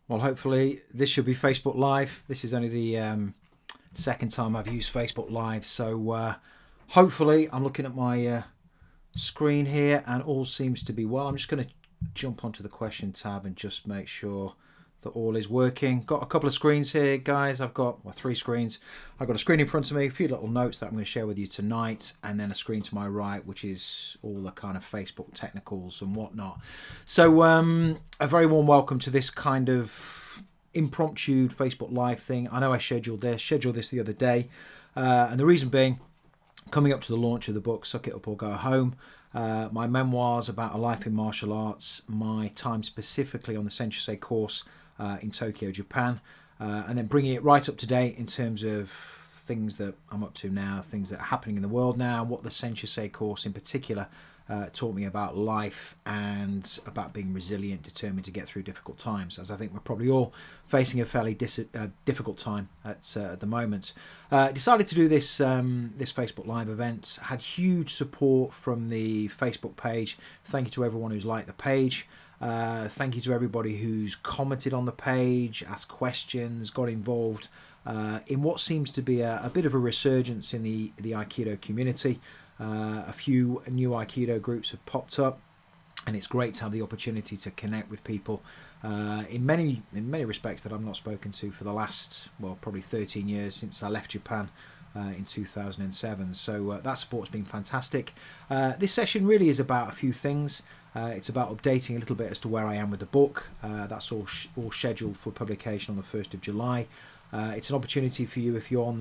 Well, hopefully this should be Facebook Live. This is only the second time I've used Facebook Live, so hopefully I'm looking at my screen here and all seems to be well. I'm just going to jump onto the question tab and just make sure that all is working. Got a couple of screens here, guys. I've got three screens. I've got a screen in front of me, a few little notes that I'm going to share with you tonight, and then a screen to my right, which is all the kind of Facebook technicals and whatnot. So a very warm welcome to this kind of impromptu Facebook Live thing. I know I scheduled this the other day, and the reason being, coming up to the launch of the book, Suck It Up or Go Home, my memoirs about a life in martial arts, my time specifically on the Senshusei course in Tokyo, Japan, and then bringing it right up to date in terms of things that I'm up to now, things that are happening in the world now, what the Senshusei course in particular taught me about life and about being resilient, determined to get through difficult times, as I think we're probably all facing a fairly difficult time at the moment. Decided to do this Facebook Live event. Had huge support from the Facebook page. Thank you to everyone who's liked the page. Thank you to everybody who's commented on the page, asked questions, got involved in what seems to be a bit of a resurgence in the Aikido community. A few new Aikido groups have popped up, and it's great to have the opportunity to connect with people in many respects that I've not spoken to for the last, probably 13 years since I left Japan in 2007. So that support's been fantastic. This session really is about a few things. It's about updating a little bit as to where I am with the book. That's all scheduled for publication on the 1st of July. It's an opportunity for you, if you're on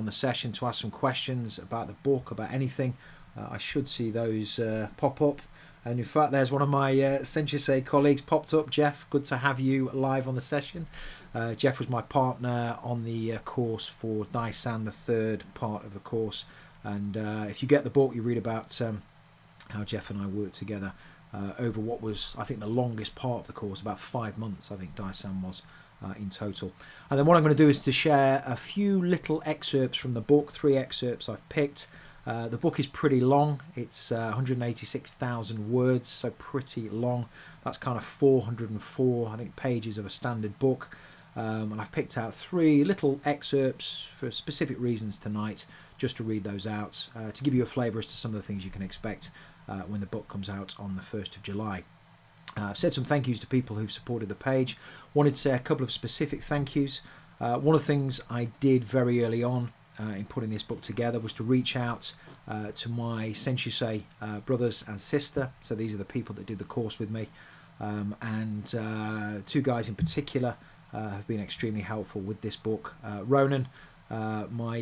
the session, to ask some questions about the book, about anything. I should see those pop up. And in fact, there's one of my Senshusei colleagues popped up. Jeff, good to have you live on the session. Jeff was my partner on the course for Daisan, the third part of the course. And if you get the book, you read about how Jeff and I worked together over what was, I think, the longest part of the course, about 5 months, I think Daisan was. In total. And then what I'm going to do is to share a few little excerpts from the book, 3 excerpts I've picked. The book is pretty long. It's 186,000 words, so pretty long. That's kind of 404, I think, pages of a standard book. And I've picked out 3 little excerpts for specific reasons tonight, just to read those out, to give you a flavour as to some of the things you can expect when the book comes out on the 1st of July. I've said some thank yous to people who've supported the page. Wanted to say a couple of specific thank yous. One of the things I did very early on in putting this book together was to reach out to my Senshusei brothers and sister. So these are the people that did the course with me. And 2 guys in particular have been extremely helpful with this book. Ronin, my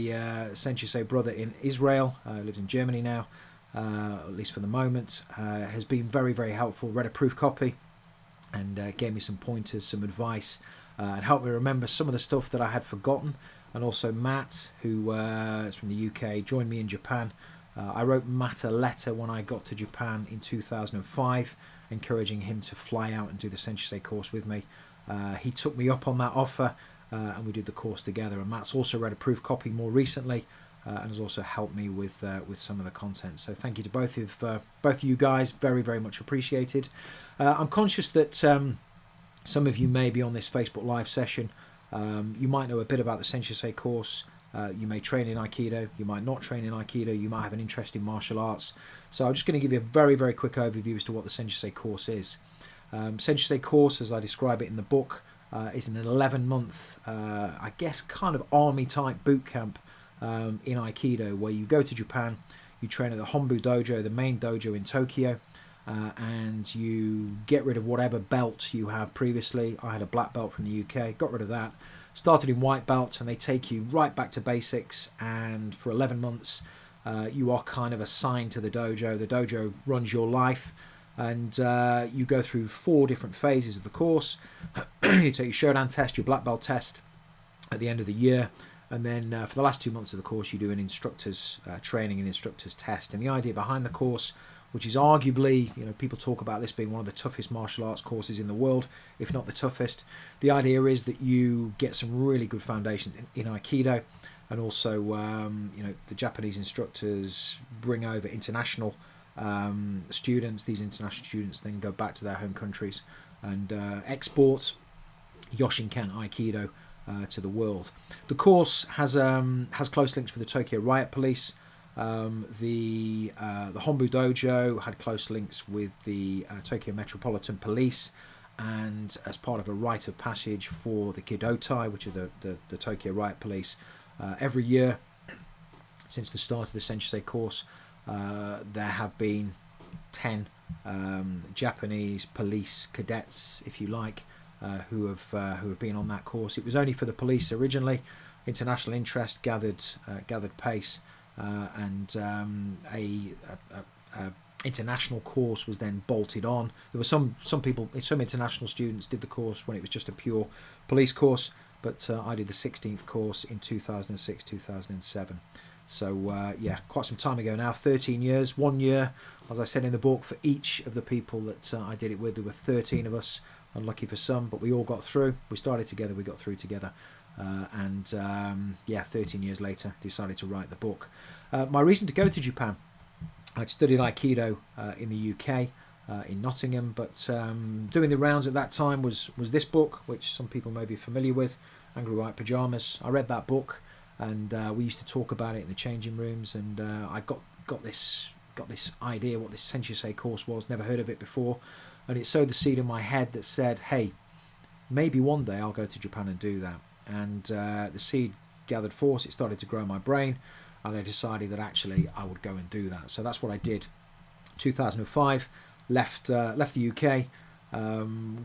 Senshusei brother in Israel, lives in Germany now. At least for the moment, has been very, very helpful. Read a proof copy and gave me some pointers, some advice, and helped me remember some of the stuff that I had forgotten. And also Matt, who is from the UK, joined me in Japan. I wrote Matt a letter when I got to Japan in 2005, encouraging him to fly out and do the Senshusei course with me. He took me up on that offer, and we did the course together. And Matt's also read a proof copy more recently. And has also helped me with some of the content. So thank you to both of you guys, very, very much appreciated. I'm conscious that some of you may be on this Facebook Live session. You might know a bit about the Senshusei course. You may train in Aikido. You might not train in Aikido. You might have an interest in martial arts. So I'm just going to give you a very, very quick overview as to what the Senshusei course is. Senshusei course, as I describe it in the book, is an 11-month, I guess, kind of army-type boot camp in Aikido, where you go to Japan, you train at the Hombu Dojo, the main dojo in Tokyo, and you get rid of whatever belt you have previously. I had a black belt from the UK, got rid of that, started in white belt, and they take you right back to basics. And for 11 months you are kind of assigned to the dojo. The dojo runs your life, and you go through 4 different phases of the course. You take your Shodan test, your black belt test at the end of the year. And then for the last 2 months of the course, you do an instructor's training and instructor's test. And the idea behind the course, which is arguably, people talk about this being one of the toughest martial arts courses in the world, if not the toughest. The idea is that you get some really good foundations in Aikido, and also, the Japanese instructors bring over international students. These international students then go back to their home countries and export Yoshinkan Aikido to the world. The course has close links with the Tokyo Riot Police. The Hombu Dojo had close links with the Tokyo Metropolitan Police, and as part of a rite of passage for the Kidotai, which are the Tokyo Riot Police, every year since the start of the Senshusei course, there have been 10 Japanese police cadets, if you like, who have been on that course. It was only for the police originally. International interest gathered pace, and a international course was then bolted on. There were some international students did the course when it was just a pure police course, but I did the 16th course in 2006-2007. So yeah, quite some time ago now, 13 years, 1 year, as I said in the book, for each of the people that I did it with. There were 13 of us, unlucky for some, but we all got through. We started together, we got through together. Yeah, 13 years later, decided to write the book. My reason to go to Japan: I'd studied Aikido in the UK, in Nottingham, but doing the rounds at that time was this book, which some people may be familiar with, Angry White Pajamas. I read that book, and we used to talk about it in the changing rooms, and I got this idea what this Senshusei course was. Never heard of it before, and it sowed the seed in my head that said, hey, maybe one day I'll go to Japan and do that. And the seed gathered force. It started to grow in my brain, and I decided that actually I would go and do that. So that's what I did. 2005, left the UK,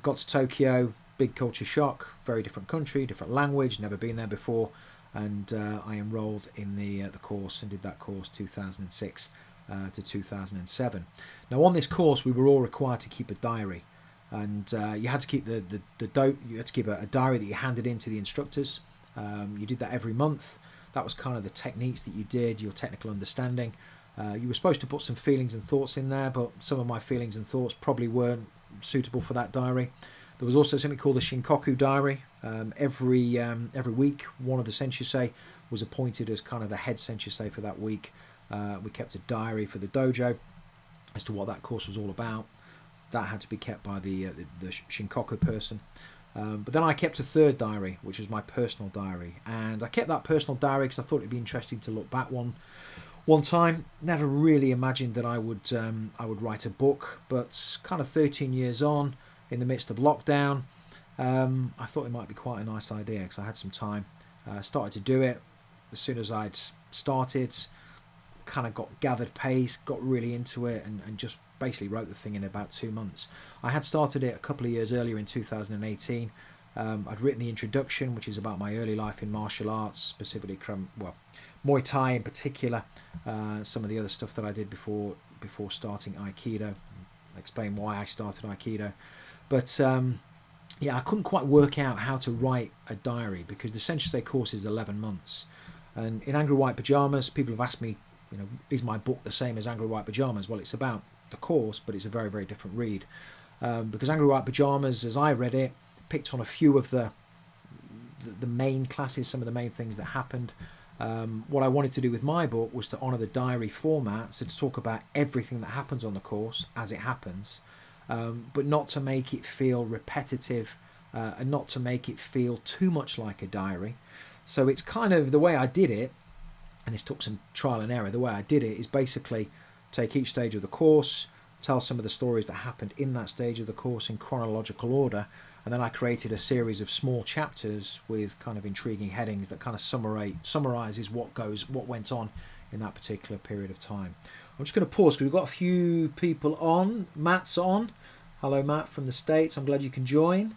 got to Tokyo. Big culture shock, very different country, different language, never been there before, and I enrolled in the course and did that course 2006 to 2007. Now on this course we were all required to keep a diary, and you had to keep you had to keep a diary that you handed in to the instructors. You did that every month. That was kind of the techniques that you did, your technical understanding. You were supposed to put some feelings and thoughts in there, but some of my feelings and thoughts probably weren't suitable for that diary. There was also something called the Shinkoku diary. Every week, one of the Senshusei was appointed as kind of the head Senshusei for that week. We kept a diary for the dojo as to what that course was all about. That had to be kept by the Shinkoku person. But then I kept a third diary, which was my personal diary. And I kept that personal diary because I thought it'd be interesting to look back one time. Never really imagined that I would write a book, but kind of 13 years on, in the midst of lockdown, I thought it might be quite a nice idea because I had some time. Started to do it. As soon as I'd started, kind of got gathered pace, got really into it, and just basically wrote the thing in about 2 months. I had started it a couple of years earlier in 2018. I'd written the introduction, which is about my early life in martial arts, specifically Muay Thai in particular, some of the other stuff that I did before starting Aikido. Explain why I started Aikido. But yeah, I couldn't quite work out how to write a diary because the Senshusei course is 11 months. And in Angry White Pajamas, people have asked me, is my book the same as Angry White Pajamas? Well, it's about the course, but it's a very, very different read. Because Angry White Pajamas, as I read it, picked on a few of the main classes, some of the main things that happened. What I wanted to do with my book was to honour the diary format, so to talk about everything that happens on the course as it happens, but not to make it feel repetitive and not to make it feel too much like a diary. So it's kind of the way I did it, and this took some trial and error. The way I did it is basically take each stage of the course, tell some of the stories that happened in that stage of the course in chronological order, and then I created a series of small chapters with kind of intriguing headings that kind of summarises what went on in that particular period of time. I'm just going to pause because we've got a few people on. Matt's on. Hello, Matt from the States. I'm glad you can join.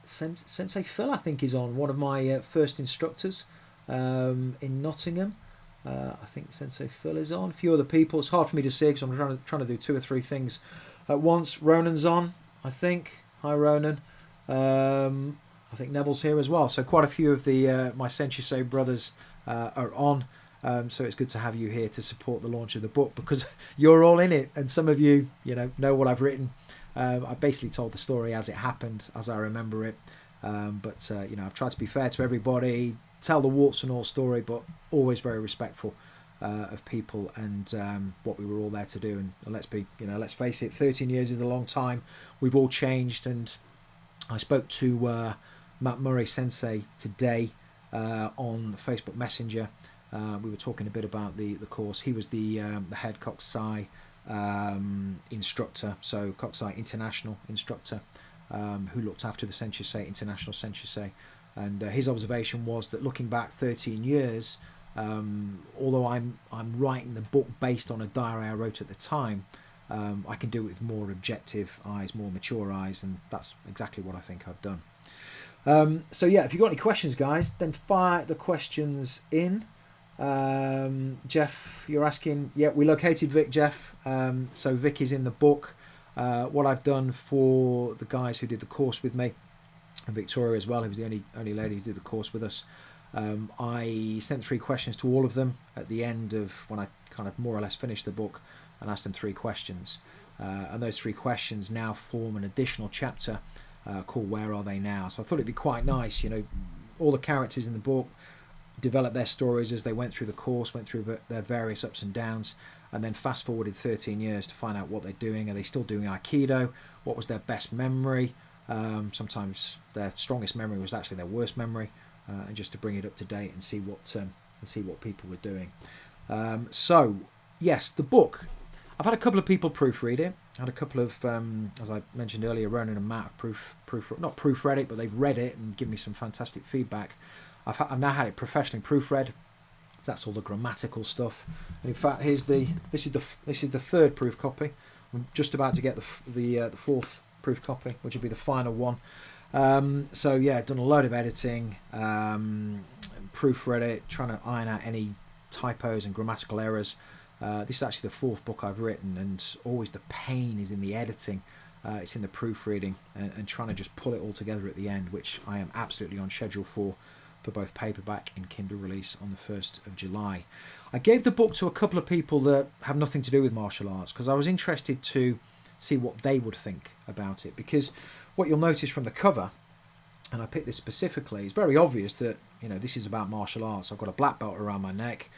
Sensei Phil, I think, is on. One of my first instructors in Nottingham. I think Sensei Phil is on. A few other people. It's hard for me to see because I'm trying to do 2 or 3 things at once. Ronan's on, I think. Hi, Ronan. I think Neville's here as well. So quite a few of the my Senshusei brothers are on. So it's good to have you here to support the launch of the book because you're all in it, and some of you, know what I've written. I basically told the story as it happened, as I remember it. But I've tried to be fair to everybody, tell the warts and all story, but always very respectful of people and what we were all there to do. And let's face it, 13 years is a long time. We've all changed, and I spoke to Matt Murray Sensei today on Facebook Messenger. We were talking a bit about the course. He was the head Kokusai instructor, so Kokusai International instructor, who looked after the Senshusei, International Senshusei. And his observation was that looking back 13 years, although I'm writing the book based on a diary I wrote at the time, I can do it with more objective eyes, more mature eyes, and that's exactly what I think I've done. So yeah, if you've got any questions, guys, then fire the questions in. Jeff, you're asking, yeah, we located Vic, Jeff. So Vic is in the book. What I've done for the guys who did the course with me, and Victoria as well, who was the only lady who did the course with us, I sent 3 questions to all of them at the end of when I kind of more or less finished the book, and asked them 3 questions. And those 3 questions now form an additional chapter called Where Are They Now? So I thought it'd be quite nice, all the characters in the book developed their stories as they went through the course, went through their various ups and downs, and then fast forwarded 13 years to find out what they're doing. Are they still doing Aikido? What was their best memory? Sometimes their strongest memory was actually their worst memory, and just to bring it up to date and see what people were doing. So yes, the book. I've had a couple of people proofread it. I had a couple of, as I mentioned earlier, Ronan and Matt have not proofread it, but they've read it and given me some fantastic feedback. I've now had it professionally proofread. That's all the grammatical stuff. And in fact, this is the 3rd proof copy. I'm just about to get the 4th proof copy, which will be the final one. So yeah, done a load of editing, proofread it, trying to iron out any typos and grammatical errors. This is actually the 4th book I've written, and always the pain is in the editing. It's in the proofreading and trying to just pull it all together at the end, which I am absolutely on schedule for both paperback and Kindle release on the 1st of July. I gave the book to a couple of people that have nothing to do with martial arts because I was interested to see what they would think about it, because what you'll notice from the cover, and I picked this specifically, it's very obvious that this is about martial arts. I've got a black belt around my neck.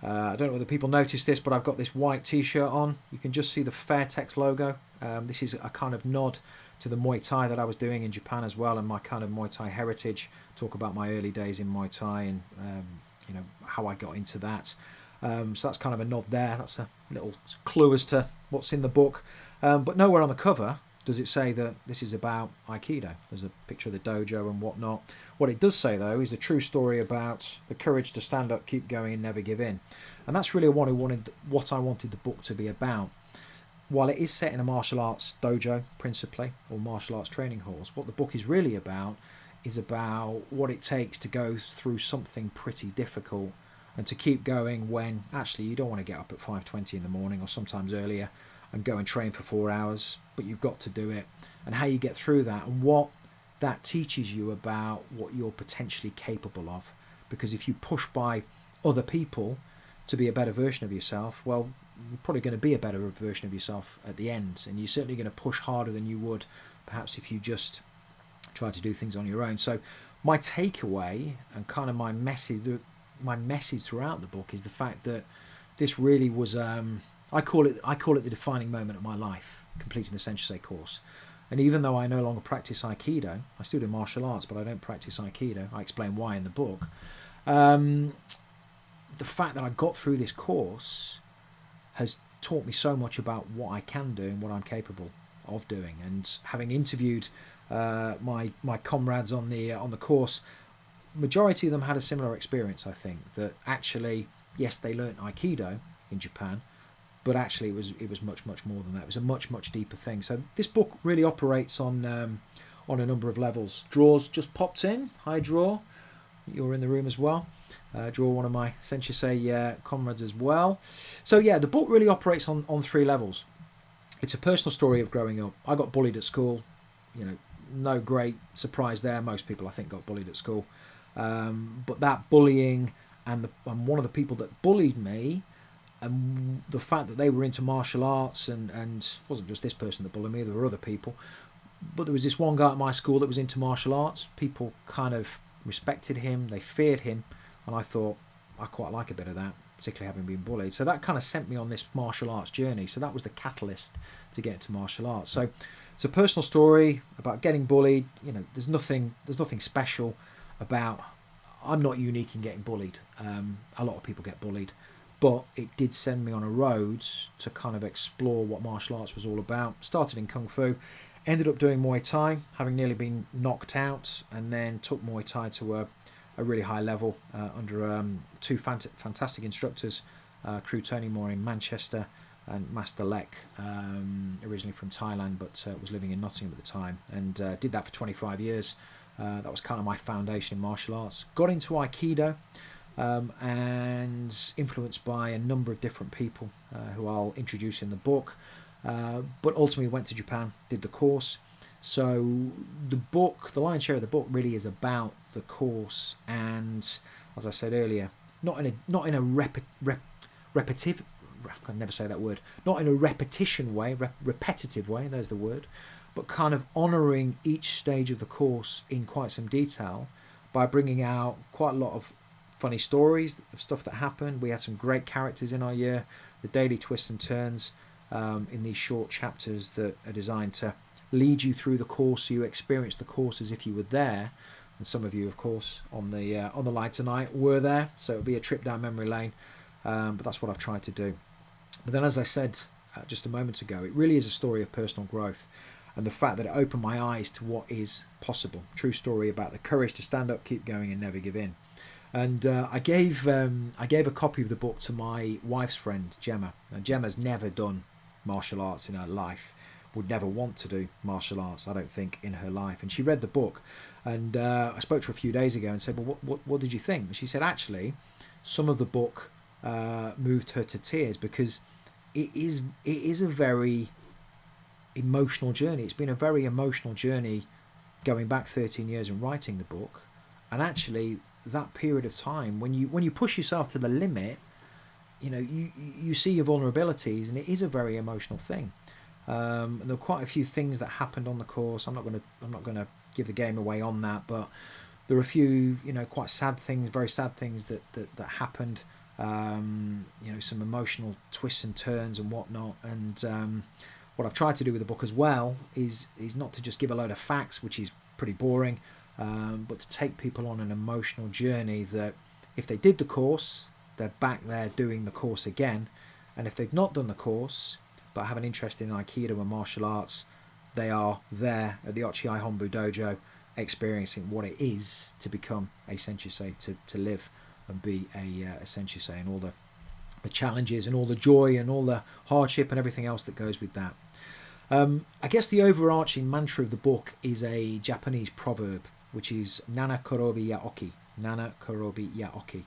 I don't know whether people notice this, but I've got this white t-shirt on. You can just see the Fairtex logo. This is a kind of nod to the Muay Thai that I was doing in Japan as well, and my kind of Muay Thai heritage. Talk about my early days in Muay Thai and how I got into that. So that's kind of a nod there. That's a little clue as to what's in the book. But nowhere on the cover does it say that this is about Aikido. There's a picture of the dojo and whatnot. What it does say, though, is a true story about the courage to stand up, keep going, and never give in. And that's really what I wanted the book to be about. While it is set in a martial arts dojo, principally, or martial arts training halls, what the book is really about is about what it takes to go through something pretty difficult and to keep going when actually you don't want to get up at 5:20 in the morning or sometimes earlier and go and train for 4 hours, but you've got to do it, and how you get through that and what that teaches you about what you're potentially capable of. Because if you push by other people to be a better version of yourself, well, you're probably going to be a better version of yourself at the end, and you're certainly going to push harder than you would perhaps if you just try to do things on your own. So my takeaway and kind of my message throughout the book is the fact that this really was I call it the defining moment of my life, completing the Senshusei course. And even though I no longer practice Aikido, I still do martial arts, but I don't practice Aikido. I explain why in the book. The fact that I got through this course has taught me so much about what I can do and what I'm capable of doing. And having interviewed my comrades on the course, majority of them had a similar experience. I think that actually, yes, they learnt Aikido in Japan, but actually it was much more than that. It was a much deeper thing. So this book really operates on a number of levels. Draw's just popped in. Hi, Draw. You're in the room as well. Draw, one of my Senshusei comrades as well. So yeah, the book really operates on 3 levels. It's a personal story of growing up. I got bullied at school. No great surprise there. Most people, I think, got bullied at school. But that bullying and one of the people that bullied me, and the fact that they were into martial arts, and it wasn't just this person that bullied me, there were other people, but there was this one guy at my school that was into martial arts. People kind of respected him, they feared him, and I thought, I quite like a bit of that. particularly having been bullied. So that kind of sent me on this martial arts journey. So that was the catalyst to get into martial arts. So it's a personal story about getting bullied. There's nothing special about. I'm not unique in getting bullied. A lot of people get bullied, but it did send me on a road to kind of explore what martial arts was all about. Started in Kung Fu, ended up doing Muay Thai, having nearly been knocked out, and then took Muay Thai to a really high level under two fantastic instructors, Crew Tony Moore in Manchester and Master Lek, originally from Thailand, but was living in Nottingham at the time, and did that for 25 years. That was kind of my foundation in martial arts. Got into Aikido, and influenced by a number of different people who I'll introduce in the book, but ultimately went to Japan, did the course. So the lion's share of the book really is about the course, and as I said earlier, not in a repetitive, I can never say that word, not in a repetition way, repetitive way, there's the word, but kind of honouring each stage of the course in quite some detail by bringing out quite a lot of funny stories of stuff that happened. We had some great characters in our year, the daily twists and turns in these short chapters that are designed to lead you through the course, so you experience the course as if you were there. And some of you, of course, on the line tonight were there, so it'll be a trip down memory lane. But that's what I've tried to do. But then, as I said just a moment ago, it really is a story of personal growth, and the fact that it opened my eyes to what is possible. True story about the courage to stand up, keep going, and never give in. And I gave a copy of the book to my wife's friend Gemma. Now, Gemma's never done martial arts in her life, would never want to do martial arts, I don't think, in her life. And she read the book, and I spoke to her a few days ago and said, well, what did you think? And she said, actually, some of the book moved her to tears, because it is a very emotional journey. It's been a very emotional journey going back 13 years and writing the book. And actually, that period of time, when you push yourself to the limit, you see your vulnerabilities, and it is a very emotional thing. And there were quite a few things that happened on the course. I'm not going to give the game away on that, but there were a few quite sad things, very sad things that happened. Some emotional twists and turns and whatnot. And what I've tried to do with the book as well is not to just give a load of facts, which is pretty boring, but to take people on an emotional journey that if they did the course, they're back there doing the course again. And if they've not done the course but have an interest in Aikido and martial arts, they are there at the Ochiai Honbu Dojo experiencing what it is to become a Senshusei, to live and be a Senshusei, and all the challenges and all the joy and all the hardship and everything else that goes with that. I guess the overarching mantra of the book is a Japanese proverb, which is Nana Korobi Yaoki, Nana Korobi Yaoki,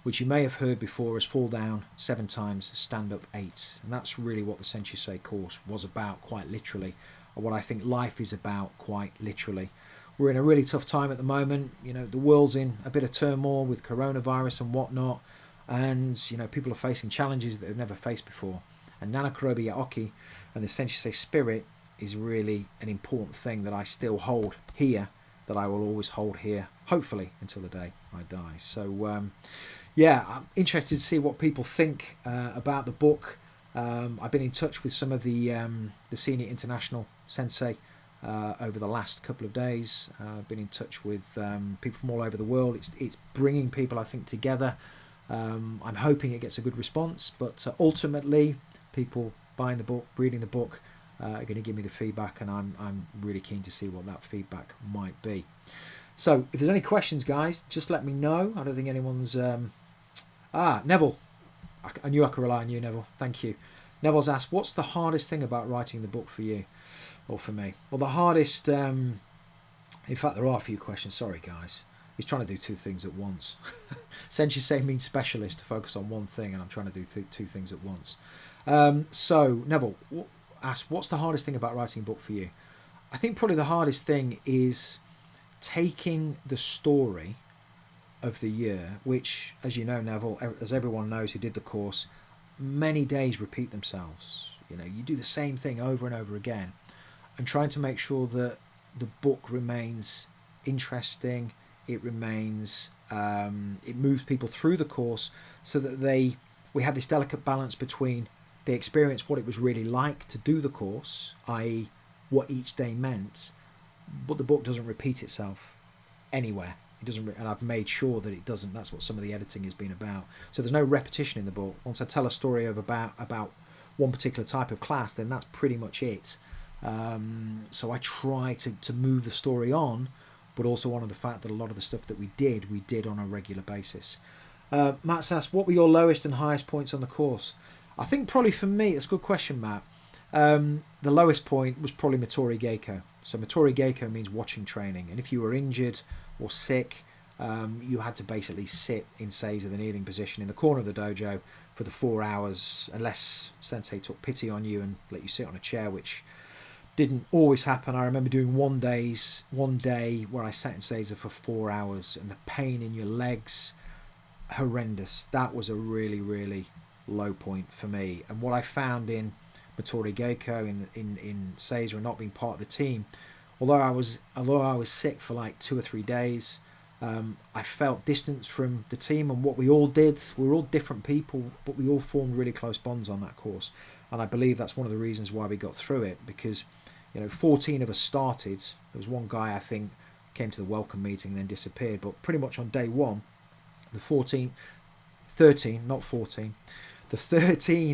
which you may have heard before as fall down 7 times, stand up 8. And that's really what the Senshusei course was about, quite literally, or what I think life is about, quite literally. We're in a really tough time at the moment. The world's in a bit of turmoil with coronavirus and whatnot, and people are facing challenges that they've never faced before. And Nana Korobi Yaoki and the Senshusei spirit is really an important thing that I still hold here, that I will always hold here, hopefully until the day I die. So I'm interested to see what people think about the book. I've been in touch with some of the senior international sensei over the last couple of days. I've been in touch with people from all over the world. It's bringing people, I think, together. I'm hoping it gets a good response, but ultimately, people buying the book, reading the book, are going to give me the feedback, and I'm really keen to see what that feedback might be. So, if there's any questions, guys, just let me know. I don't think anyone's... Neville. I knew I could rely on you, Neville. Thank you. Neville's asked, what's the hardest thing about writing the book for you? Or for me? Well, the hardest... in fact, there are a few questions. Sorry, guys. He's trying to do 2 things at once. Senshusei means specialist, to focus on one thing, and I'm trying to do 2 things at once. So, Neville asked, what's the hardest thing about writing a book for you? I think probably the hardest thing is taking the story of the year, which, as you know, Neville, as everyone knows who did the course, many days repeat themselves. You do the same thing over and over again, and trying to make sure that the book remains interesting, it remains, it moves people through the course so that they we had this delicate balance between the experience, what it was really like to do the course, i.e. what each day meant, but the book doesn't repeat itself anywhere. It doesn't, and I've made sure that it doesn't. That's what some of the editing has been about. So there's no repetition in the book. Once I tell a story of about one particular type of class, then that's pretty much it. So I try to move the story on, but also honour the fact that a lot of the stuff that we did on a regular basis. Matt asks, what were your lowest and highest points on the course? I think probably for me, it's a good question, Matt. The lowest point was probably Matori Geiko. So Matori Geiko means watching training, and if you were injured or sick, you had to basically sit in Seiza, the kneeling position, in the corner of the dojo for the 4 hours, unless Sensei took pity on you and let you sit on a chair, which didn't always happen. I remember doing one day where I sat in Seiza for 4 hours, and the pain in your legs, horrendous. That was a really, really low point for me. And what I found in Matori Geiko, in Seiza, and not being part of the team, although I was sick for like 2 or 3 days, I felt distance from the team and what we all did. We were all different people, but we all formed really close bonds on that course, and I believe that's one of the reasons why we got through it, because 14 of us started. There was one guy, I think, came to the welcome meeting and then disappeared, but pretty much on day one, the 13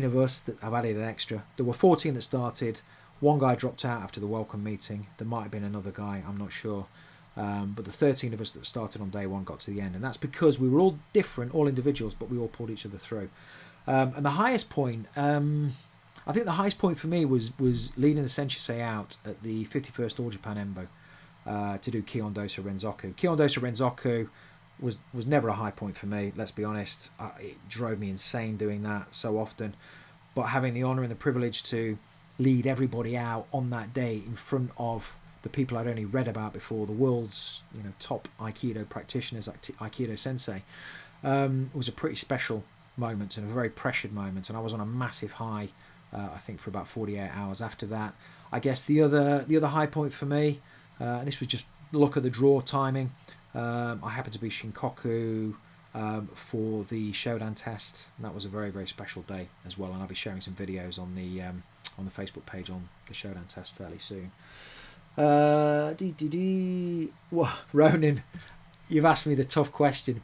of us that I've added an extra. There were 14 that started. One guy dropped out after the welcome meeting. There might have been another guy, I'm not sure. But the 13 of us that started on day one got to the end. And that's because we were all different, all individuals, but we all pulled each other through. And the highest point, I think the highest point for me was leading the Senshusei out at the 51st All Japan Embo to do Kion Dosa Renzoku. Kion Dosa Renzoku was never a high point for me, let's be honest. It drove me insane doing that so often. But having the honour and the privilege to lead everybody out on that day in front of the people I'd only read about before, the world's top Aikido practitioners, like Aikido Sensei, was a pretty special moment and a very pressured moment. And I was on a massive high, I think, for about 48 hours after that. I guess the other high point for me, and this was just luck of the draw timing, I happened to be Shinkoku for the Shodan test, and that was a very, very special day as well. And I'll be sharing some videos on the Facebook page on the Shodan test fairly soon. Well, Ronan, you've asked me the tough question.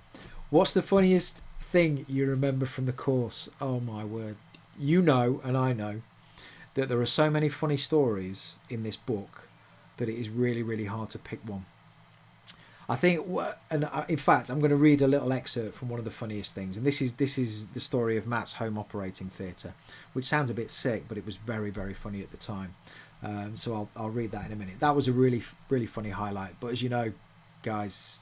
What's the funniest thing you remember from the course? Oh my word. And I know that there are so many funny stories in this book that it is really, really hard to pick one. I think, and in fact, I'm going to read a little excerpt from one of the funniest things, and this is the story of Matt's home operating theatre, which sounds a bit sick, but it was very, very funny at the time. So I'll read that in a minute. That was a really, really funny highlight. But as you know, guys,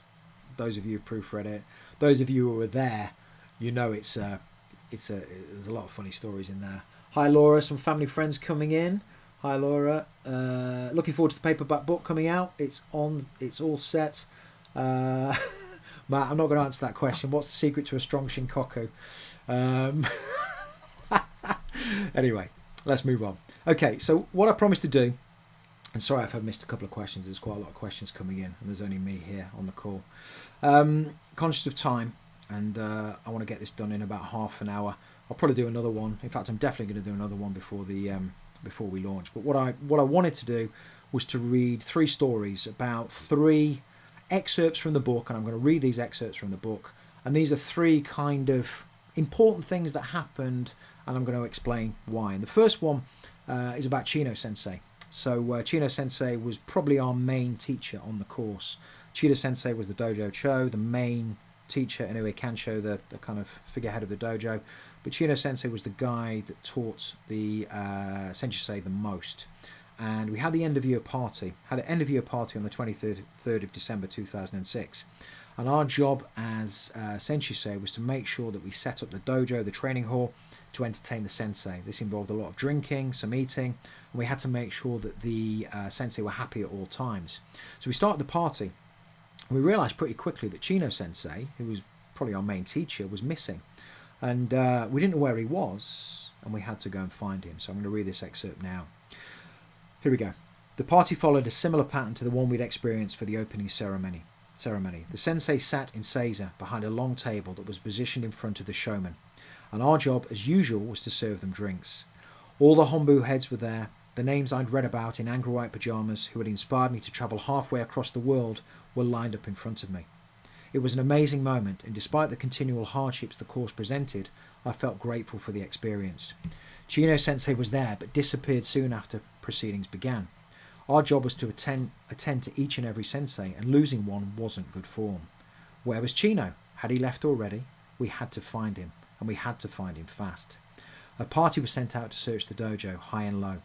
those of you who proofread it, those of you who were there, there's a lot of funny stories in there. Hi Laura, some family friends coming in. Hi Laura, looking forward to the paperback book coming out. It's all set. Matt, I'm not going to answer that question. What's the secret to a strong Shinkoku? Anyway, let's move on. Okay, so what I promised to do, and sorry if I've missed a couple of questions, there's quite a lot of questions coming in, and there's only me here on the call. Conscious of time, and I want to get this done in about half an hour. I'll probably do another one. In fact, I'm definitely going to do another one before we launch. But what I wanted to do was to read 3 stories about 3 excerpts from the book, and I'm going to read these excerpts from the book. And these are 3 kind of important things that happened, and I'm going to explain why. And the first one is about Chino Sensei. So Chino Sensei was probably our main teacher on the course. Chino Sensei was the Dojo Cho, the main teacher, Inoue Kansho, the kind of figurehead of the dojo. But Chino Sensei was the guy that taught the Senshusei the most. And we had the end-of-year party. Had an end-of-year party on the 23rd of December 2006. And our job as Senshusei was to make sure that we set up the dojo, the training hall, to entertain the sensei. This involved a lot of drinking, some eating, and we had to make sure that the sensei were happy at all times. So we started the party. We realised pretty quickly that Chino Sensei, who was probably our main teacher, was missing. And we didn't know where he was, and we had to go and find him. So I'm going to read this excerpt now. Here we go. The party followed a similar pattern to the one we'd experienced for the opening ceremony. The sensei sat in Seiza behind a long table that was positioned in front of the showman. and our job, as usual, was to serve them drinks. All the Hombu heads were there. The names I'd read about in angry white pyjamas who had inspired me to travel halfway across the world were lined up in front of me. It was an amazing moment, and despite the continual hardships the course presented, I felt grateful for the experience. Chino Sensei was there, but disappeared soon after proceedings began. Our job was to attend to each and every sensei, and losing one wasn't good form. Where was Chino? Had he left already? We had to find him, and we had to find him fast. A party was sent out to search the dojo, high and low.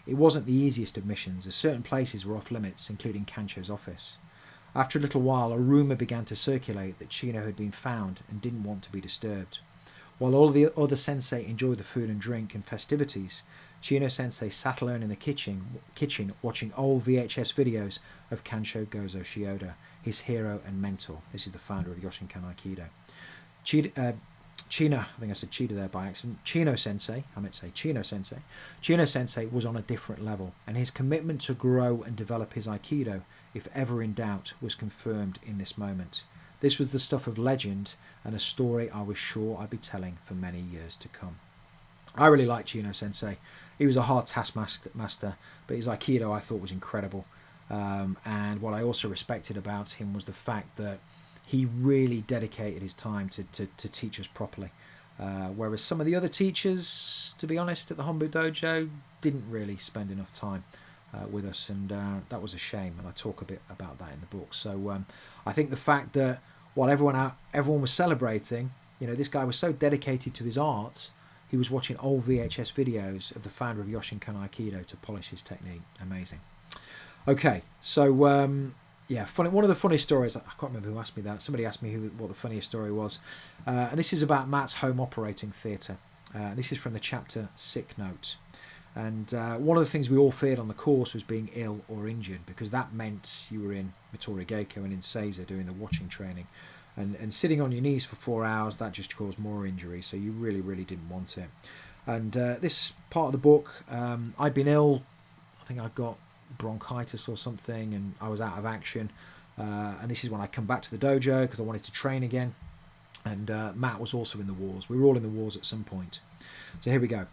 It wasn't the easiest of missions, as certain places were off limits, including Kancho's office. After a little while, a rumour began to circulate that Chino had been found and didn't want to be disturbed. While all the other sensei enjoyed the food and drink and festivities, Chino Sensei sat alone in the kitchen watching old VHS videos of Kancho Gozo Shioda, his hero and mentor. This is the founder of Yoshinkan Aikido. Chino, I think I said Cheetah there by accident. Chino Sensei was on a different level, and his commitment to grow and develop his Aikido, if ever in doubt, was confirmed in this moment. This was the stuff of legend and a story I was sure I'd be telling for many years to come. I really liked Chino Sensei. He was a hard taskmaster, but his Aikido I thought was incredible. And what I also respected about him was the fact that he really dedicated his time to teach us properly. Whereas some of the other teachers, to be honest, at the Hombu Dojo didn't really spend enough time with us, and that was a shame, and I talk a bit about that in the book. So I think the fact that while everyone was celebrating, this guy was so dedicated to his art, he was watching old VHS videos of the founder of Yoshinkan Aikido to polish his technique. Amazing. Okay, so yeah, funny. One of the funniest stories, I can't remember who asked me that. Somebody asked me what the funniest story was. And this is about Matt's home operating theatre. This is from the chapter Sick Note. And one of the things we all feared on the course was being ill or injured, because that meant you were in Mitori Geiko and in Seiza doing the watching training. And sitting on your knees for 4 hours, that just caused more injury, so you really, really didn't want it. And this part of the book, I'd been ill. I think I'd got bronchitis or something, and I was out of action. And this is when I come back to the dojo because I wanted to train again. And Matt was also in the wars. We were all in the wars at some point. So here we go.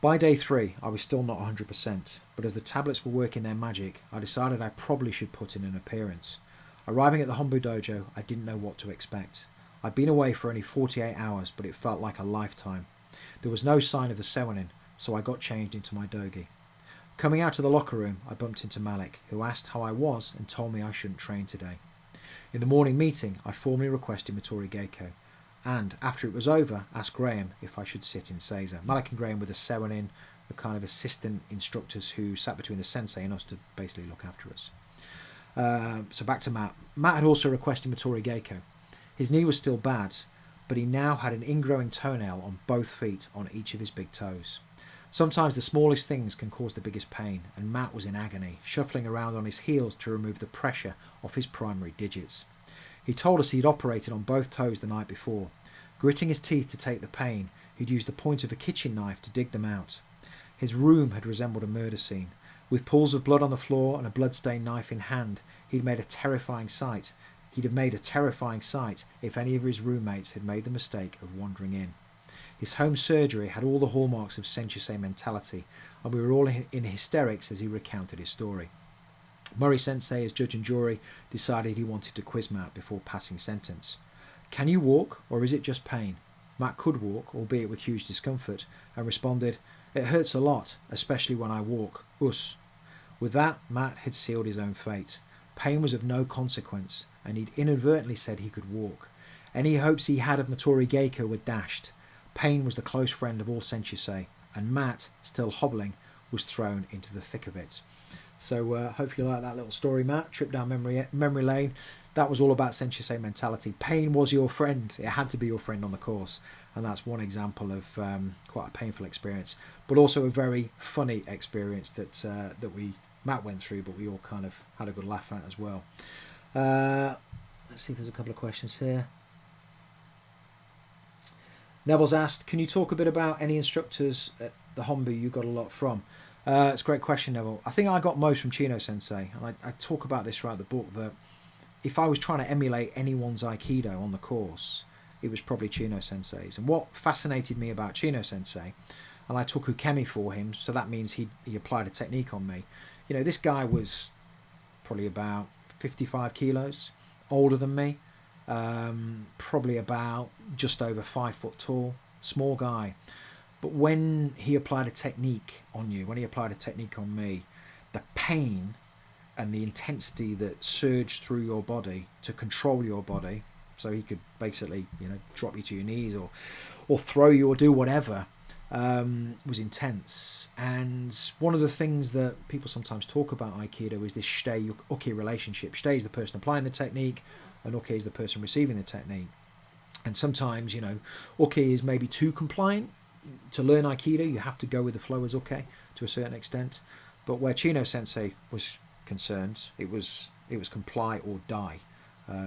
By day 3, I was still not 100%, but as the tablets were working their magic, I decided I probably should put in an appearance. Arriving at the Hombu Dojo, I didn't know what to expect. I'd been away for only 48 hours, but it felt like a lifetime. There was no sign of the Sewanin, so I got changed into my dogi. Coming out of the locker room, I bumped into Malik, who asked how I was and told me I shouldn't train today. In the morning meeting, I formally requested Mitori Geiko, and, after it was over, asked Graham if I should sit in Seiza. Malik and Graham were the Sewanin, the kind of assistant instructors who sat between the sensei and us to basically look after us. So back to Matt. Matt had also requested Mitori Geiko. His knee was still bad, but he now had an ingrowing toenail on both feet on each of his big toes. Sometimes the smallest things can cause the biggest pain, and Matt was in agony, shuffling around on his heels to remove the pressure off his primary digits. He told us he'd operated on both toes the night before. Gritting his teeth to take the pain, he'd used the point of a kitchen knife to dig them out. His room had resembled a murder scene. With pools of blood on the floor and a blood-stained knife in hand, he'd have made a terrifying sight if any of his roommates had made the mistake of wandering in. His home surgery had all the hallmarks of Senshusei mentality, and we were all in hysterics as he recounted his story. Murray Sensei, as judge and jury, decided he wanted to quiz Matt before passing sentence. Can you walk, or is it just pain? Matt could walk, albeit with huge discomfort, and responded, It hurts a lot, especially when I walk. Us. With that, Matt had sealed his own fate. Pain was of no consequence, and he'd inadvertently said he could walk. Any hopes he had of Mitori Geiko were dashed. Pain was the close friend of all Senshusei, and Matt, still hobbling, was thrown into the thick of it. So hopefully you like that little story, Matt. Trip down memory lane. That was all about Senshusei mentality. Pain was your friend. It had to be your friend on the course. And that's one example of quite a painful experience, but also a very funny experience that Matt went through, but we all kind of had a good laugh at as well. Let's see if there's a couple of questions here. Neville's asked, can you talk a bit about any instructors at the Hombu you got a lot from? It's a great question, Neville. I think I got most from Chino Sensei, and I talk about this throughout the book, that if I was trying to emulate anyone's Aikido on the course, it was probably Chino Sensei's. And what fascinated me about Chino Sensei, and I took ukemi for him, so that means he applied a technique on me. You know, this guy was probably about 55 kilos, older than me, probably about just over 5 foot tall, small guy. But when he applied a technique on you, when he applied a technique on me, the pain and the intensity that surged through your body to control your body, so he could basically, you know, drop you to your knees or throw you or do whatever, was intense. And one of the things that people sometimes talk about Aikido is this shitei-uke relationship. Shitei is the person applying the technique, and uke is the person receiving the technique. And sometimes, you know, uke is maybe too compliant. To learn Aikido, you have to go with the flow as uke to a certain extent. But where Chino Sensei was concerned, it was comply or die,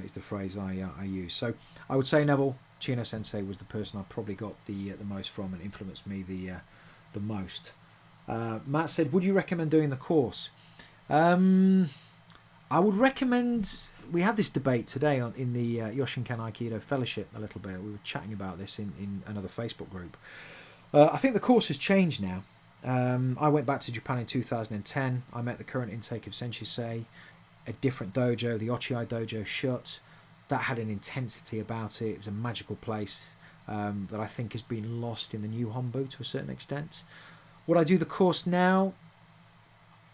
is the phrase I use. So I would say, Neville, Chino Sensei was the person I probably got the most from and influenced me the most. Matt said, would you recommend doing the course? I would recommend. We had this debate today in the Yoshinkan Aikido Fellowship a little bit. We were chatting about this in another Facebook group. I think the course has changed now. I went back to Japan in 2010. I met the current intake of Senshusei, a different dojo, the Ochiai dojo shut. That had an intensity about it. It was a magical place that I think has been lost in the new Hombu to a certain extent. Would I do the course now?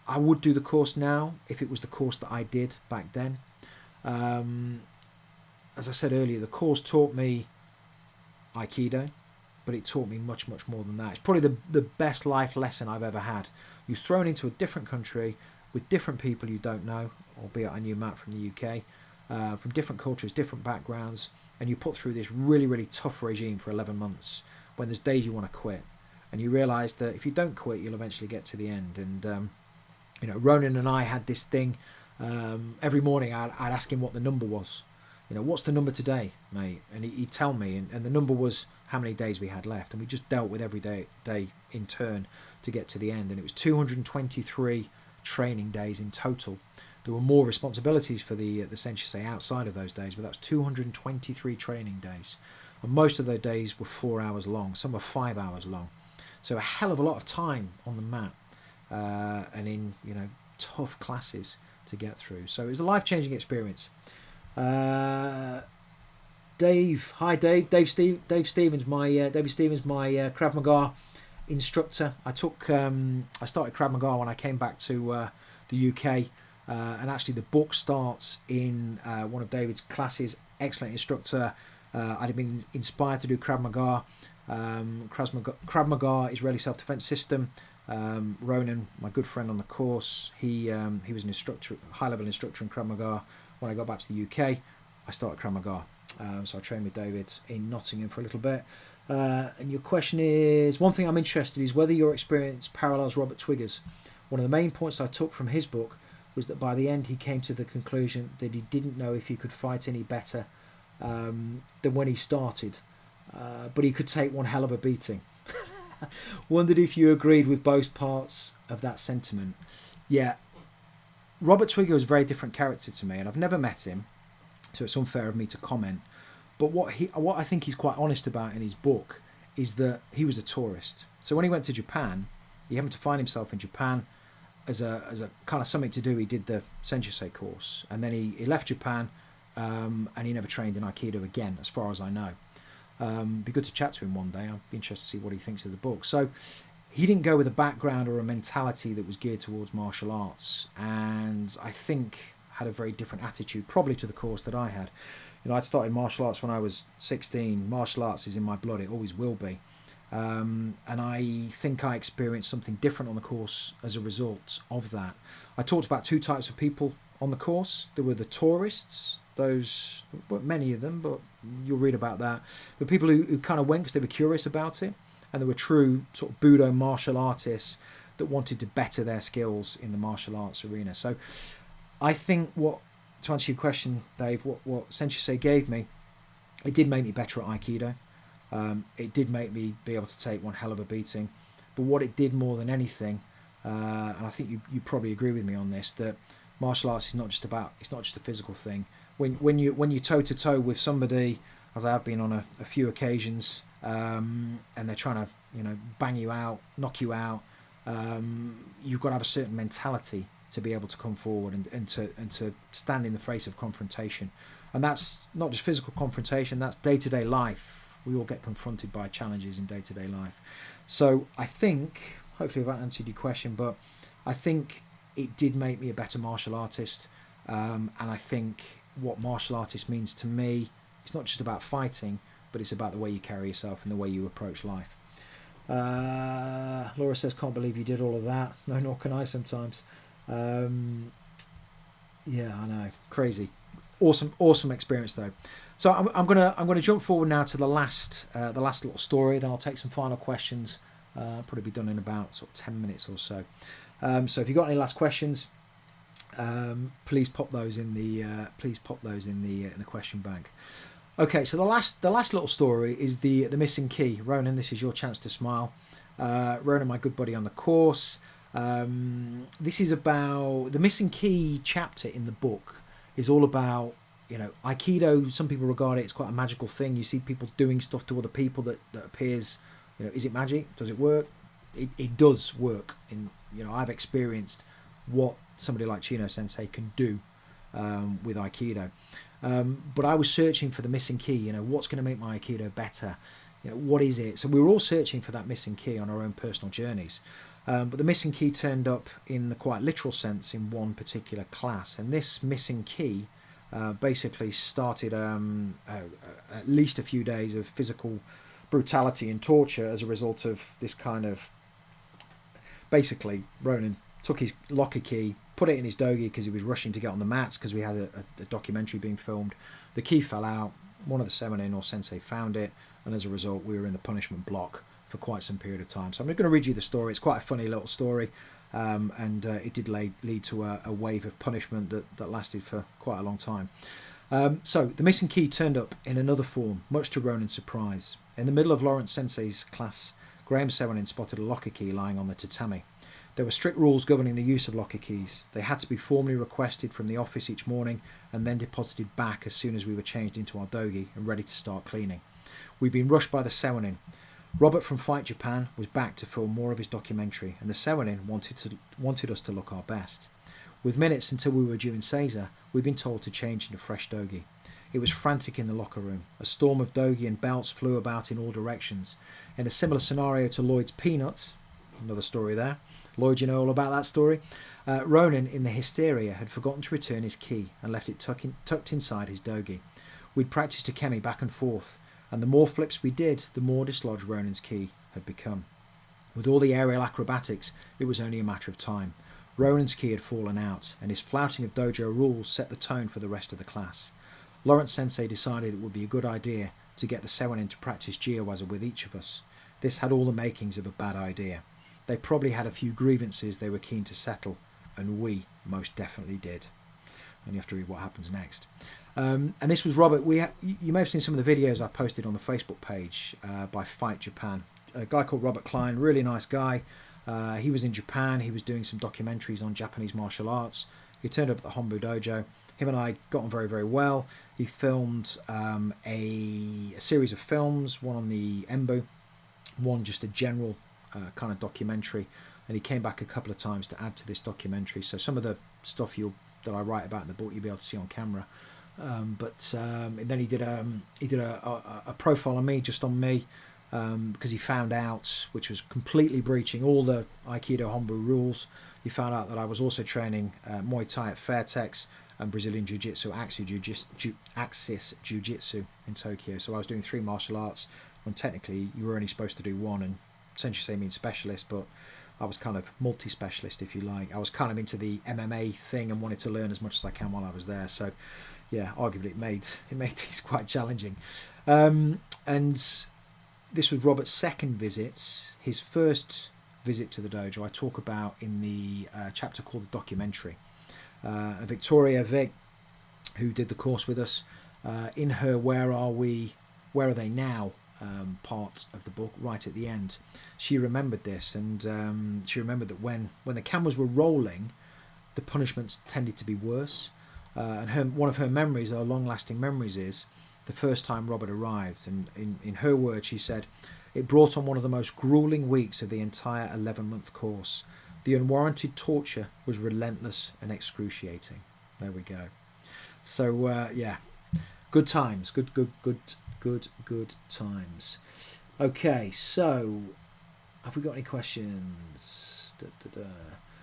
I would do the course now if it was the course that I did back then. As I said earlier, the course taught me Aikido, but it taught me much, much more than that. It's probably the best life lesson I've ever had. You're thrown into a different country with different people you don't know, albeit I knew Matt from the UK, from different cultures, different backgrounds, and you put through this really, really tough regime for 11 months when there's days you want to quit. And you realise that if you don't quit, you'll eventually get to the end. And, you know, Ronan and I had this thing. Every morning I'd ask him what the number was. You know, what's the number today, mate? And he'd tell me, and the number was how many days we had left, and we just dealt with every day in turn to get to the end. And it was 223 training days in total. There were more responsibilities for the Senshusei outside of those days, but that was 223 training days, and most of those days were 4 hours long. Some were 5 hours long, so a hell of a lot of time on the mat, and in, you know, tough classes to get through. So it was a life-changing experience. Dave, hi Dave. Dave Stevens, my Krav Maga instructor. I started Krav Maga when I came back to the UK, and actually the book starts in one of David's classes. Excellent instructor. I'd have been inspired to do Krav Maga. Krav Maga, Israeli self-defense system. Ronan, my good friend on the course, he was an instructor, high-level instructor in Krav Maga. When I got back to the UK, I started Krav Maga. So I trained with David in Nottingham for a little bit. And your question is, one thing I'm interested in is whether your experience parallels Robert Twigger's. One of the main points I took from his book was that by the end he came to the conclusion that he didn't know if he could fight any better than when he started, but he could take one hell of a beating. Wondered if you agreed with both parts of that sentiment. Yeah, Robert Twigger was a very different character to me, and I've never met him, so it's unfair of me to comment. But what I think he's quite honest about in his book is that he was a tourist. So when he went to Japan, he happened to find himself in Japan as a kind of something to do. He did the Senshusei course, and then he left Japan, and he never trained in Aikido again, as far as I know. Be good to chat to him one day. I'd be interested to see what he thinks of the book. So he didn't go with a background or a mentality that was geared towards martial arts, and I think had a very different attitude probably to the course that I had. You know, I'd started martial arts when I was 16. Martial arts is in my blood. It always will be. And I think I experienced something different on the course as a result of that. I talked about two types of people on the course. There were the tourists. Those, well, many of them, but you'll read about that. The people who kind of went because they were curious about it, and there were true sort of Budo martial artists that wanted to better their skills in the martial arts arena. So I think to answer your question, Dave, what Senshusei gave me, it did make me better at Aikido. It did make me be able to take one hell of a beating. But what it did more than anything, and I think you probably agree with me on this, that martial arts is not just a physical thing. When you're toe to toe with somebody as I have been on a few occasions, and they're trying to, bang you out, knock you out. You've got to have a certain mentality to be able to come forward and to stand in the face of confrontation. And that's not just physical confrontation, that's day-to-day life. We all get confronted by challenges in day-to-day life. So I think, hopefully I've answered your question, but I think it did make me a better martial artist. And I think what martial artist means to me, it's not just about fighting, but it's about the way you carry yourself and the way you approach life. Laura says, can't believe you did all of that. No, nor can I sometimes. Yeah, I know, crazy. Awesome experience though. So I'm gonna jump forward now to the last little story. Then I'll take some final questions. Probably be done in about sort of 10 minutes or so. So if you've got any last questions, please pop those in the question bank. Okay, so the last little story is the missing key. Ronan, this is your chance to smile. Ronan, my good buddy on the course. This is about the missing key chapter in the book. Is all about, Aikido. Some people regard it as quite a magical thing. You see people doing stuff to other people that appears, is it magic? Does it work? It does work. I've experienced what somebody like Chino Sensei can do with Aikido. But I was searching for the missing key. What's going to make my Aikido better? What is it? So we were all searching for that missing key on our own personal journeys. But the missing key turned up in the quite literal sense in one particular class. And this missing key basically started at least a few days of physical brutality and torture as a result of this kind of... Basically, Ronan took his locker key, put it in his dogi because he was rushing to get on the mats because we had a documentary being filmed. The key fell out. One of the seinen or sensei found it. And as a result, we were in the punishment block for quite some period of time. So I'm going to read you the story. It's quite a funny little story, and it did lead to a wave of punishment that lasted for quite a long time. So the missing key turned up in another form, much to Ronan's surprise. In the middle of Lawrence Sensei's class, Graham Sewenin spotted a locker key lying on the tatami. There were strict rules governing the use of locker keys. They had to be formally requested from the office each morning and then deposited back as soon as we were changed into our dogi and ready to start cleaning. We'd been rushed by the Sewenin. Robert from Fight Japan was back to film more of his documentary, and the Sewenin wanted us to look our best. With minutes until we were due in Seiza, we'd been told to change into fresh dogi. It was frantic in the locker room. A storm of dogi and belts flew about in all directions. In a similar scenario to Lloyd's Peanuts, another story there. Lloyd, you know all about that story. Ronan, in the hysteria, had forgotten to return his key and left it tucked inside his dogi. We'd practiced Ukemi back and forth, and the more flips we did, the more dislodged Ronan's key had become. With all the aerial acrobatics, it was only a matter of time. Ronan's key had fallen out, and his flouting of dojo rules set the tone for the rest of the class. Lawrence Sensei decided it would be a good idea to get the Sewenin to practice Jiawaza with each of us. This had all the makings of a bad idea. They probably had a few grievances they were keen to settle, and we most definitely did. And you have to read what happens next. And this was Robert. You may have seen some of the videos I posted on the Facebook page by Fight Japan. A guy called Robert Klein, really nice guy. He was in Japan. He was doing some documentaries on Japanese martial arts. He turned up at the Hombu Dojo. Him and I got on very, very well. He filmed a series of films, one on the Embu, one just a general kind of documentary, and he came back a couple of times to add to this documentary. So some of the stuff that I write about in the book you'll be able to see on camera. But then he did a profile on me, just on me, because he found out, which was completely breaching all the Aikido Hombu rules, he found out that I was also training Muay Thai at Fairtex and Brazilian Jiu-Jitsu, Axis Jiu-Jitsu in Tokyo. So I was doing 3 martial arts when technically you were only supposed to do 1, and Senshusei means specialist, but I was kind of multi-specialist, if you like. I was kind of into the MMA thing and wanted to learn as much as I can while I was there. So yeah, arguably it made things quite challenging. And this was Robert's second visit. His first visit to the dojo I talk about in the chapter called The Documentary. Victoria Vic, who did the course with us, in her Where Are They Now part of the book, right at the end, she remembered this, and she remembered that when the cameras were rolling, the punishments tended to be worse. And one of her memories, her long-lasting memories, is the first time Robert arrived. And in her words, she said, "It brought on one of the most grueling weeks of the entire 11-month course. The unwarranted torture was relentless and excruciating." There we go. So yeah, good times, good times. Okay, so have we got any questions?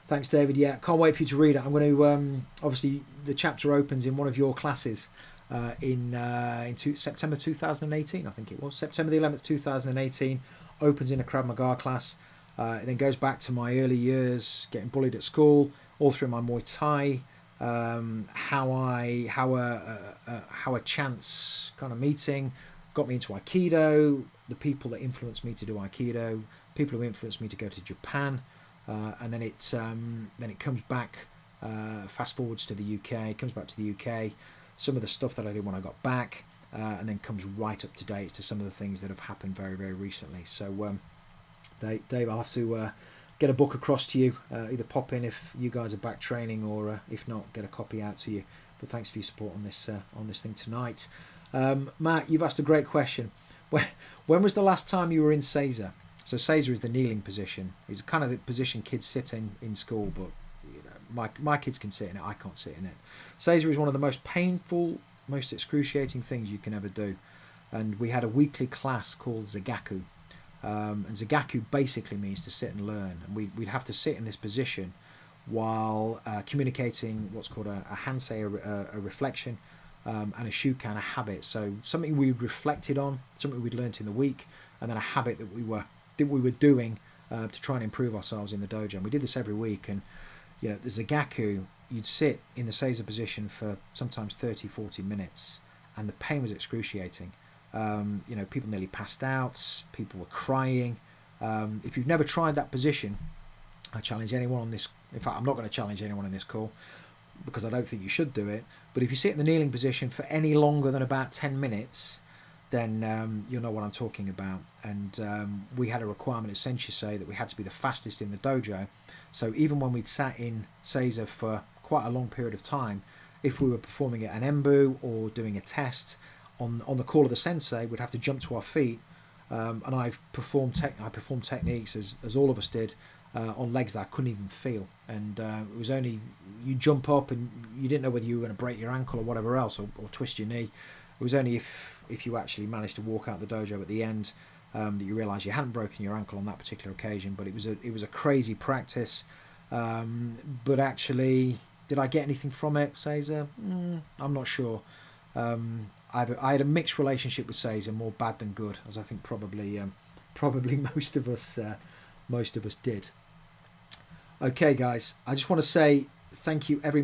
Thanks, David. Yeah, can't wait for you to read it. I'm going to obviously the chapter opens in one of your classes in September 2018. I think it was September the 11th, 2018. Opens in a Krav Maga class. It then goes back to my early years, getting bullied at school, all through my Muay Thai. How a chance kind of meeting got me into Aikido. The people that influenced me to do Aikido, people who influenced me to go to Japan. And then it comes back, fast forwards to the UK, it comes back to the UK, some of the stuff that I did when I got back, and then comes right up to date to some of the things that have happened very, very recently. So, Dave, I'll have to get a book across to you, either pop in if you guys are back training, or if not, get a copy out to you. But thanks for your support on this thing tonight. Matt, you've asked a great question. When was the last time you were in Seiza? So Seiza is the kneeling position. It's kind of the position kids sit in school, but you know, my kids can sit in it. I can't sit in it. Seiza is one of the most painful, most excruciating things you can ever do. And we had a weekly class called Zagaku. And Zagaku basically means to sit and learn. And we'd have to sit in this position while communicating what's called a hansei, a reflection, and a shukan, a habit. So something we reflected on, something we'd learnt in the week, and then a habit that we were doing to try and improve ourselves in the dojo. And we did this every week. And you know, the Zagaku, you'd sit in the Seiza position for sometimes 30-40 minutes, and the pain was excruciating. You know, people nearly passed out, people were crying. If you've never tried that position, I challenge anyone on this. In fact, I'm not going to challenge anyone in this call because I don't think you should do it. But if you sit in the kneeling position for any longer than about 10 minutes, then you'll know what I'm talking about. And we had a requirement at Senshusei that we had to be the fastest in the dojo. So even when we'd sat in Seiza for quite a long period of time, if we were performing at an embu or doing a test, on the call of the sensei, we'd have to jump to our feet. And I performed techniques, as all of us did, on legs that I couldn't even feel. And it was only, you jump up and you didn't know whether you were going to break your ankle or whatever else, or twist your knee. It was only if you actually managed to walk out the dojo at the end that you realised you hadn't broken your ankle on that particular occasion. But it was a crazy practice. But actually, did I get anything from it, Seiza? I'm not sure. I had a mixed relationship with Seiza, more bad than good, as I think probably most of us did. Okay, guys, I just want to say thank you very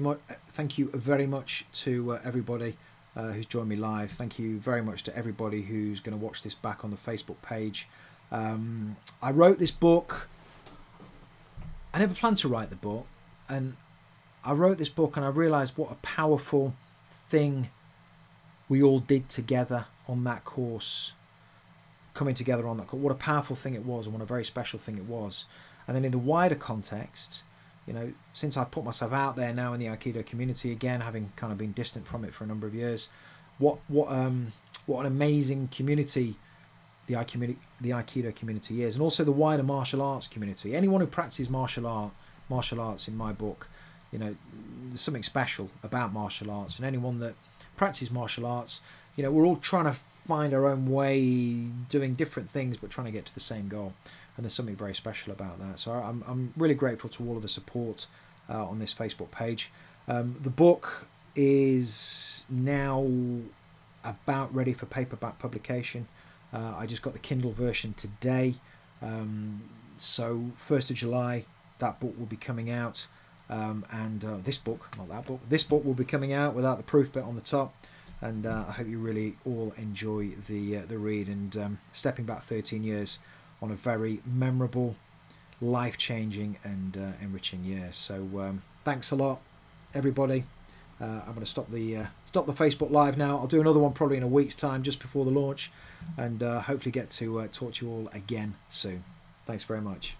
much to everybody who's joined me live. Thank you very much to everybody who's going to watch this back on the Facebook page. I wrote this book. I never planned to write the book, and I wrote this book and I realised what a powerful thing we all did together on that course, coming together on that course. What a powerful thing it was, and what a very special thing it was. And then in the wider context, you know, since I put myself out there now in the Aikido community again, having kind of been distant from it for a number of years, what an amazing community the Aikido community is, and also the wider martial arts community. Anyone who practices martial arts in my book, you know, there's something special about martial arts, and anyone that practices martial arts, you know, we're all trying to find our own way, doing different things, but trying to get to the same goal. And there's something very special about that. So I'm really grateful to all of the support on this Facebook page. The book is now about ready for paperback publication. I just got the Kindle version today. So 1st of July, that book will be coming out. And this book, not that book, this book will be coming out without the proof bit on the top. And I hope you really all enjoy the read, and stepping back 13 years on a very memorable, life-changing and enriching year. So thanks a lot, everybody. I'm going to stop the Facebook Live now. I'll do another one probably in a week's time, just before the launch, and hopefully get to talk to you all again soon. Thanks very much.